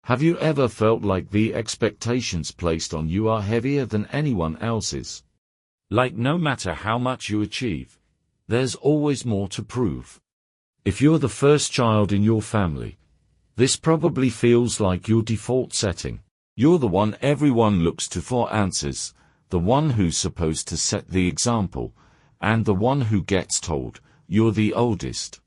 Have you ever felt like the expectations placed on you are heavier than anyone else's? Like no matter how much you achieve, there's always more to prove. If you're the first child in your family, this probably feels like your default setting. You're the one everyone looks to for answers, the one who's supposed to set the example, and the one who gets told, you're the oldest.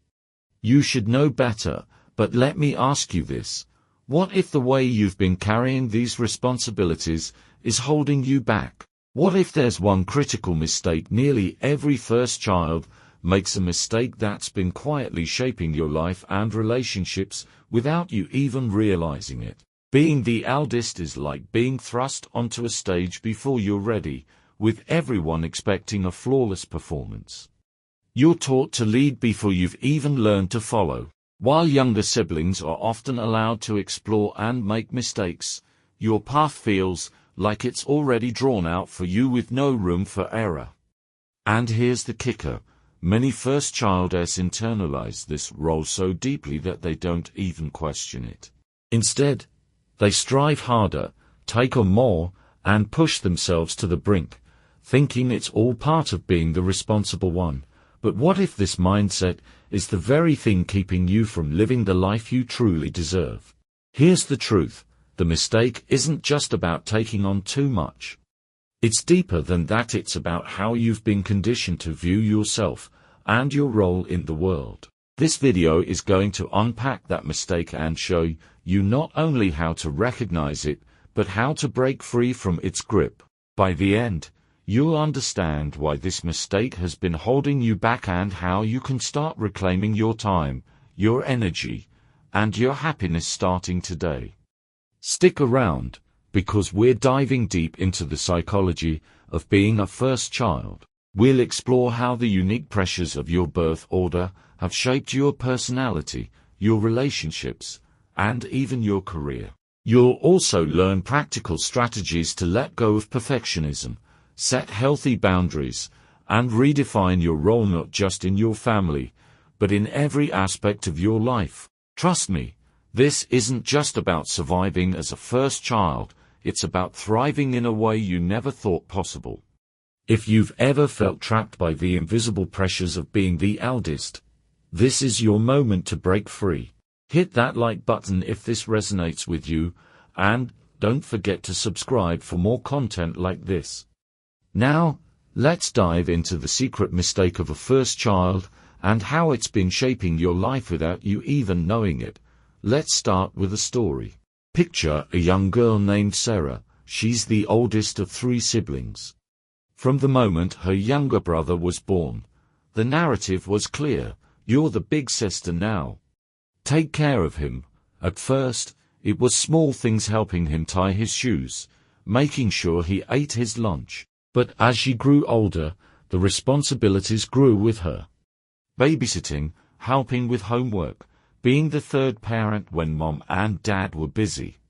You should know better, but let me ask you this. What if the way you've been carrying these responsibilities is holding you back? What if there's one critical mistake nearly every first child makes, a mistake that's been quietly shaping your life and relationships without you even realizing it? Being the eldest is like being thrust onto a stage before you're ready, with everyone expecting a flawless performance. You're taught to lead before you've even learned to follow. While younger siblings are often allowed to explore and make mistakes, your path feels like it's already drawn out for you with no room for error. And here's the kicker. Many first childers internalize this role so deeply that they don't even question it. Instead, they strive harder, take on more, and push themselves to the brink, thinking it's all part of being the responsible one. But what if this mindset is the very thing keeping you from living the life you truly deserve? Here's the truth. The mistake isn't just about taking on too much. It's deeper than that. It's about how you've been conditioned to view yourself and your role in the world. This video is going to unpack that mistake and show you not only how to recognize it, but how to break free from its grip. By the end, you'll understand why this mistake has been holding you back and how you can start reclaiming your time, your energy, and your happiness starting today. Stick around, because we're diving deep into the psychology of being a first child. We'll explore how the unique pressures of your birth order have shaped your personality, your relationships, and even your career. You'll also learn practical strategies to let go of perfectionism, set healthy boundaries, and redefine your role not just in your family, but in every aspect of your life. Trust me, this isn't just about surviving as a first child, it's about thriving in a way you never thought possible. If you've ever felt trapped by the invisible pressures of being the eldest, this is your moment to break free. Hit that like button if this resonates with you, and don't forget to subscribe for more content like this. Now, let's dive into the secret mistake of a first child and how it's been shaping your life without you even knowing it. Let's start with a story. Picture a young girl named Sarah. She's the oldest of 3 siblings. From the moment her younger brother was born, the narrative was clear. You're the big sister now. Take care of him. At first, it was small things, helping him tie his shoes, making sure he ate his lunch. But as she grew older, the responsibilities grew with her. Babysitting, helping with homework, being the third parent when mom and dad were busy.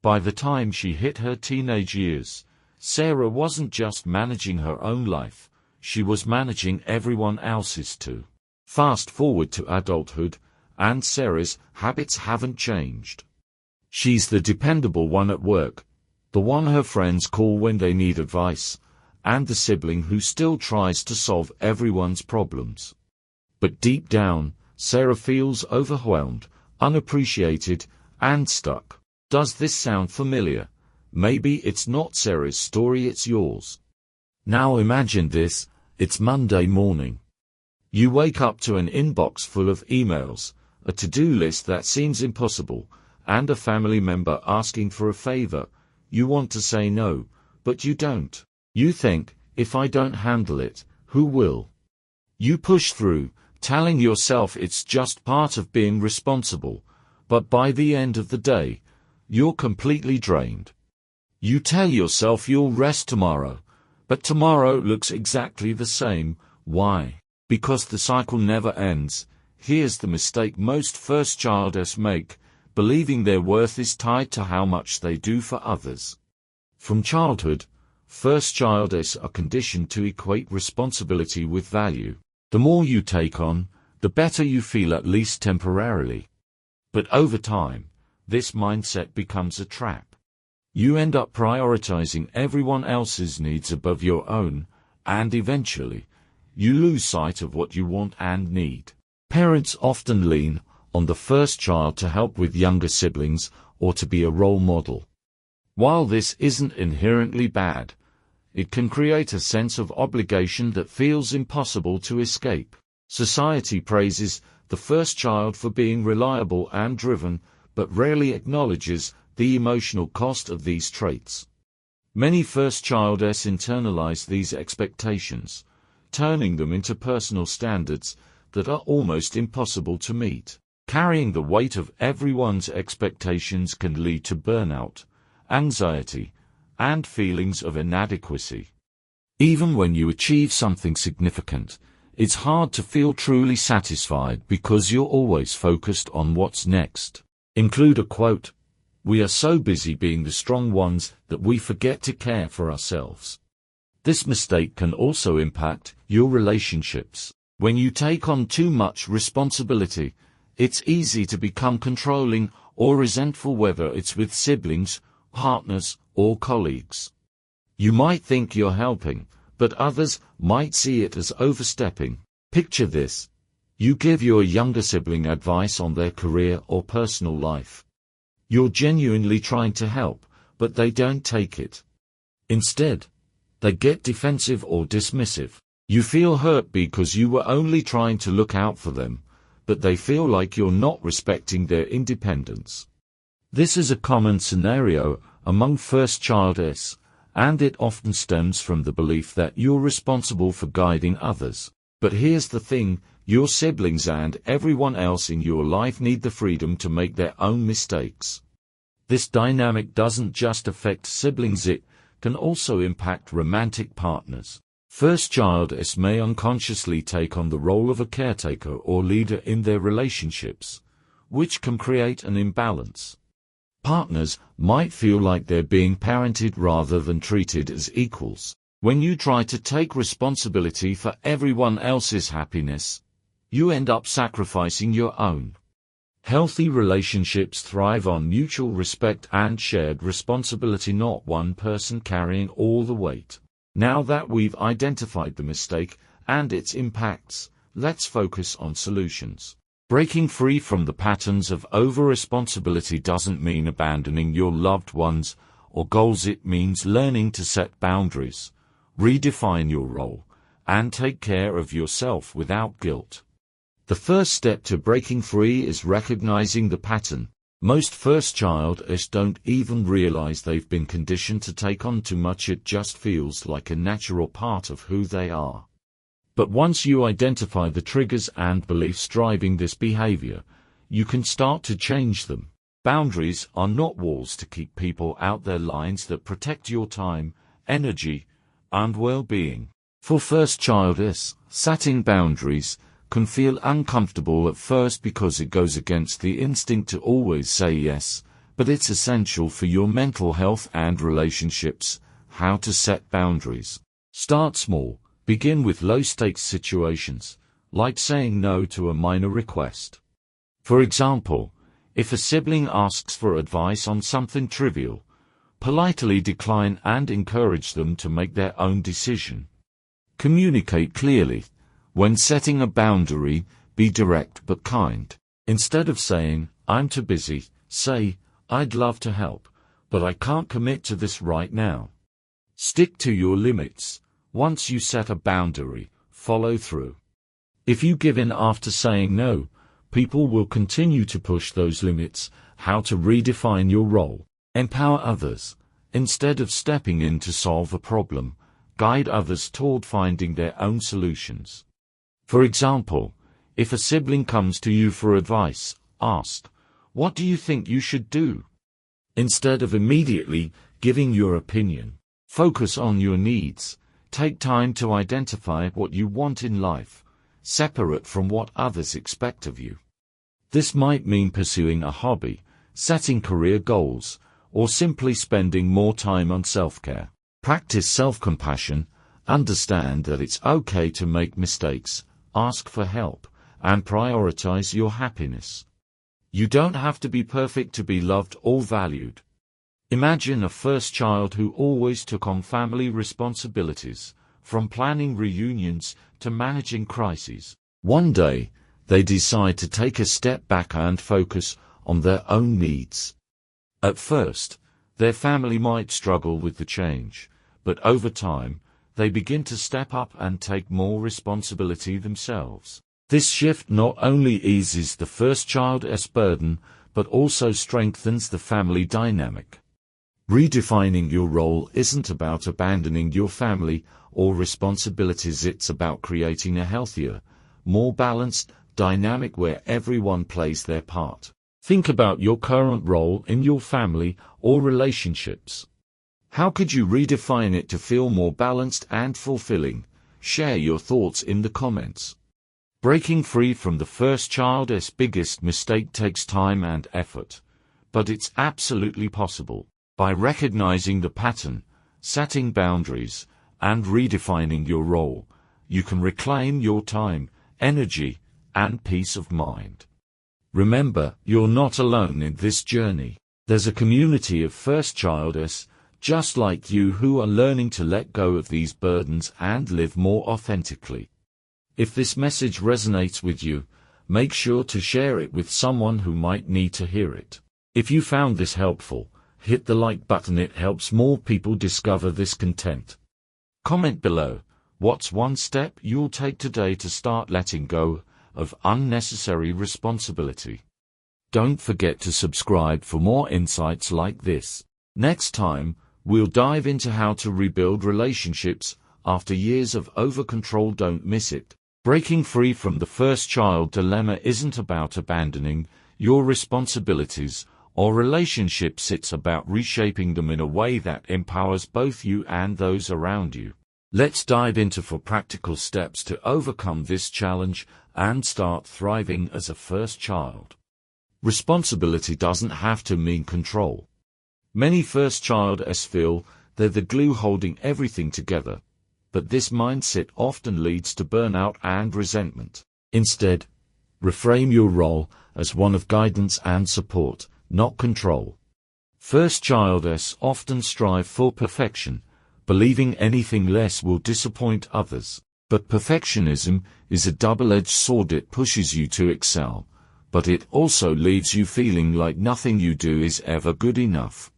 By the time she hit her teenage years, Sarah wasn't just managing her own life, she was managing everyone else's too. Fast forward to adulthood, and Sarah's habits haven't changed. She's the dependable one at work, the one her friends call when they need advice, and the sibling who still tries to solve everyone's problems. But deep down, Sarah feels overwhelmed, unappreciated, and stuck. Does this sound familiar? Maybe it's not Sarah's story, it's yours. Now imagine this, it's Monday morning. You wake up to an inbox full of emails, a to-do list that seems impossible, and a family member asking for a favor. You want to say no, but you don't. You think, if I don't handle it, who will? You push through, telling yourself it's just part of being responsible, but by the end of the day, you're completely drained. You tell yourself you'll rest tomorrow, but tomorrow looks exactly the same. Why? Because the cycle never ends. Here's the mistake most first childers make, believing their worth is tied to how much they do for others. From childhood, first childers are conditioned to equate responsibility with value. The more you take on, the better you feel, at least temporarily. But over time, This mindset becomes a trap. You end up prioritizing everyone else's needs above your own, and eventually, you lose sight of what you want and need. Parents often lean on the first child to help with younger siblings or to be a role model. While this isn't inherently bad, it can create a sense of obligation that feels impossible to escape. Society praises the first child for being reliable and driven, but rarely acknowledges the emotional cost of these traits. Many first childers internalize these expectations, turning them into personal standards that are almost impossible to meet. Carrying the weight of everyone's expectations can lead to burnout, anxiety, and feelings of inadequacy. Even when you achieve something significant, it's hard to feel truly satisfied because you're always focused on what's next. Include a quote, "We are so busy being the strong ones that we forget to care for ourselves." This mistake can also impact your relationships. When you take on too much responsibility, it's easy to become controlling or resentful, whether it's with siblings, partners, or colleagues. You might think you're helping, but others might see it as overstepping. Picture this. You give your younger sibling advice on their career or personal life. You're genuinely trying to help, but they don't take it. Instead, they get defensive or dismissive. You feel hurt because you were only trying to look out for them, but they feel like you're not respecting their independence. This is a common scenario among first childers, and it often stems from the belief that you're responsible for guiding others. But here's the thing, your siblings and everyone else in your life need the freedom to make their own mistakes. This dynamic doesn't just affect siblings, it can also impact romantic partners. First childers may unconsciously take on the role of a caretaker or leader in their relationships, which can create an imbalance. Partners might feel like they're being parented rather than treated as equals. When you try to take responsibility for everyone else's happiness, you end up sacrificing your own. Healthy relationships thrive on mutual respect and shared responsibility, not one person carrying all the weight. Now that we've identified the mistake and its impacts, let's focus on solutions. Breaking free from the patterns of over-responsibility doesn't mean abandoning your loved ones or goals. It means learning to set boundaries, redefine your role, and take care of yourself without guilt. The first step to breaking free is recognizing the pattern. Most first childers don't even realize they've been conditioned to take on too much. It just feels like a natural part of who they are. But once you identify the triggers and beliefs driving this behavior, you can start to change them. Boundaries are not walls to keep people out, they're lines that protect your time, energy, and well-being. For first childers, setting boundaries can feel uncomfortable at first because it goes against the instinct to always say yes, but it's essential for your mental health and relationships. How to set boundaries. Start small. Begin with low-stakes situations, like saying no to a minor request. For example, if a sibling asks for advice on something trivial, politely decline and encourage them to make their own decision. Communicate clearly. When setting a boundary, be direct but kind. Instead of saying, "I'm too busy," say, "I'd love to help, but I can't commit to this right now." Stick to your limits. Once you set a boundary, follow through. If you give in after saying no, people will continue to push those limits. How to redefine your role. Empower others. Instead of stepping in to solve a problem, guide others toward finding their own solutions. For example, if a sibling comes to you for advice, ask, "What do you think you should do?" Instead of immediately giving your opinion, focus on your needs. Take time to identify what you want in life, separate from what others expect of you. This might mean pursuing a hobby, setting career goals, or simply spending more time on self-care. Practice self-compassion. Understand that it's okay to make mistakes, ask for help, and prioritize your happiness. You don't have to be perfect to be loved or valued. Imagine a first child who always took on family responsibilities, from planning reunions to managing crises. One day, they decide to take a step back and focus on their own needs. At first, their family might struggle with the change, but over time, they begin to step up and take more responsibility themselves. This shift not only eases the first child's burden, but also strengthens the family dynamic. Redefining your role isn't about abandoning your family or responsibilities. It's about creating a healthier, more balanced dynamic where everyone plays their part. Think about your current role in your family or relationships. How could you redefine it to feel more balanced and fulfilling? Share your thoughts in the comments. Breaking free from the first child's biggest mistake takes time and effort, but it's absolutely possible. By recognizing the pattern, setting boundaries, and redefining your role, you can reclaim your time, energy, and peace of mind. Remember, you're not alone in this journey. There's a community of first childers, just like you, who are learning to let go of these burdens and live more authentically. If this message resonates with you, make sure to share it with someone who might need to hear it. If you found this helpful, hit the like button. It helps more people discover this content. Comment below, what's one step you'll take today to start letting go of unnecessary responsibility? Don't forget to subscribe for more insights like this. Next time, we'll dive into how to rebuild relationships after years of over-control. Don't miss it. Breaking free from the first child dilemma isn't about abandoning your responsibilities or relationships. It's about reshaping them in a way that empowers both you and those around you. Let's dive into 4 practical steps to overcome this challenge and start thriving as a first child. Responsibility doesn't have to mean control. Many first childers feel they're the glue holding everything together, but this mindset often leads to burnout and resentment. Instead, reframe your role as one of guidance and support, not control. First childers often strive for perfection, believing anything less will disappoint others. But perfectionism is a double-edged sword. It pushes you to excel, but it also leaves you feeling like nothing you do is ever good enough.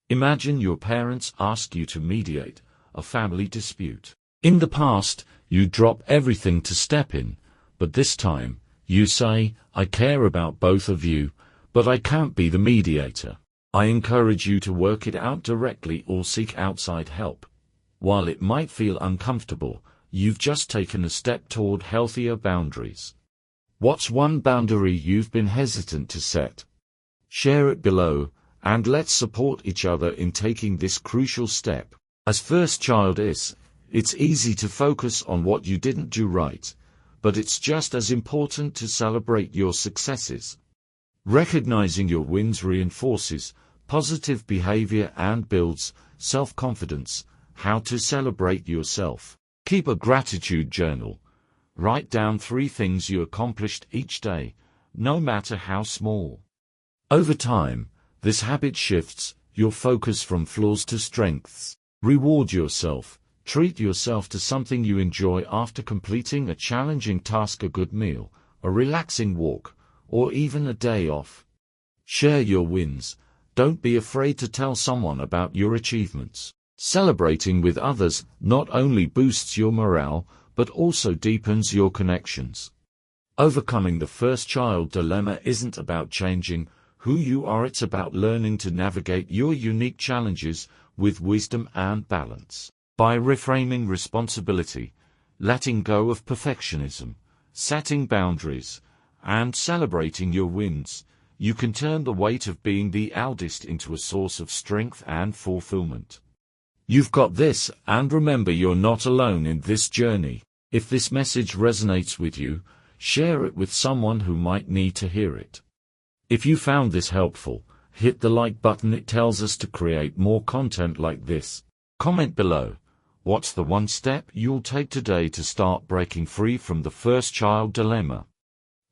Imagine your parents ask you to mediate a family dispute. In the past, you drop everything to step in, but this time, you say, "I care about both of you, but I can't be the mediator." I encourage you to work it out directly or seek outside help. While it might feel uncomfortable, you've just taken a step toward healthier boundaries. What's one boundary you've been hesitant to set? Share it below, and let's support each other in taking this crucial step. As first child it's easy to focus on what you didn't do right, but it's just as important to celebrate your successes. Recognizing your wins reinforces positive behavior and builds self-confidence. How to celebrate yourself. Keep a gratitude journal. Write down 3 things you accomplished each day, no matter how small. Over time, this habit shifts your focus from flaws to strengths. Reward yourself. Treat yourself to something you enjoy after completing a challenging task, a good meal, a relaxing walk, or even a day off. Share your wins. Don't be afraid to tell someone about your achievements. Celebrating with others not only boosts your morale, but also deepens your connections. Overcoming the first child dilemma isn't about changing who you are. It's about learning to navigate your unique challenges with wisdom and balance. By reframing responsibility, letting go of perfectionism, setting boundaries, and celebrating your wins, you can turn the weight of being the eldest into a source of strength and fulfillment. You've got this, and remember, you're not alone in this journey. If this message resonates with you, share it with someone who might need to hear it. If you found this helpful, hit the like button. It tells us to create more content like this. Comment below, what's the one step you'll take today to start breaking free from the first child dilemma?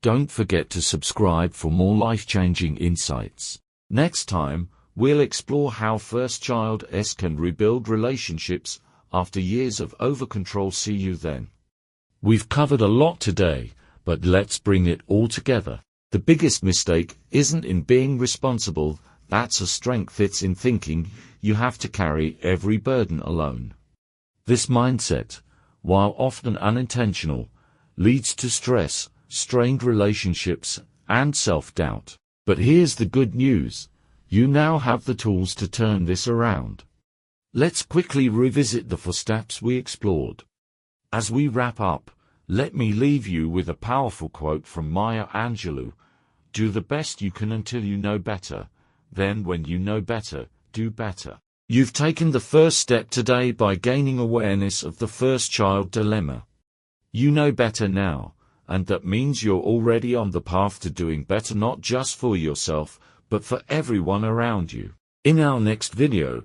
Don't forget to subscribe for more life-changing insights. Next time, we'll explore how first child S can rebuild relationships after years of over-control. See you then. We've covered a lot today, but let's bring it all together. The biggest mistake isn't in being responsible, that's a strength. It's in thinking you have to carry every burden alone. This mindset, while often unintentional, leads to stress, strained relationships, and self-doubt. But here's the good news. You now have the tools to turn this around. Let's quickly revisit the 4 steps we explored. As we wrap up, let me leave you with a powerful quote from Maya Angelou. Do the best you can until you know better. Then when you know better, do better. You've taken the first step today by gaining awareness of the first child dilemma. You know better now, and that means you're already on the path to doing better, not just for yourself, but for everyone around you. In our next video,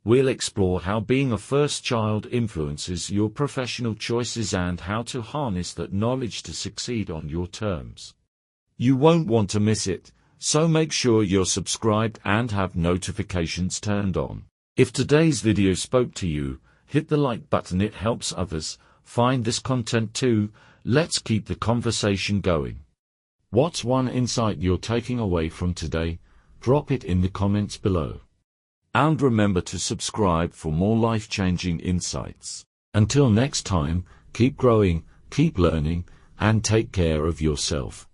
we'll explore how being a first child influences your professional choices and how to harness that knowledge to succeed on your terms. You won't want to miss it, so make sure you're subscribed and have notifications turned on. If today's video spoke to you, hit the like button. It helps others find this content too. Let's keep the conversation going. What's one insight you're taking away from today? Drop it in the comments below. And remember to subscribe for more life-changing insights. Until next time, keep growing, keep learning, and take care of yourself.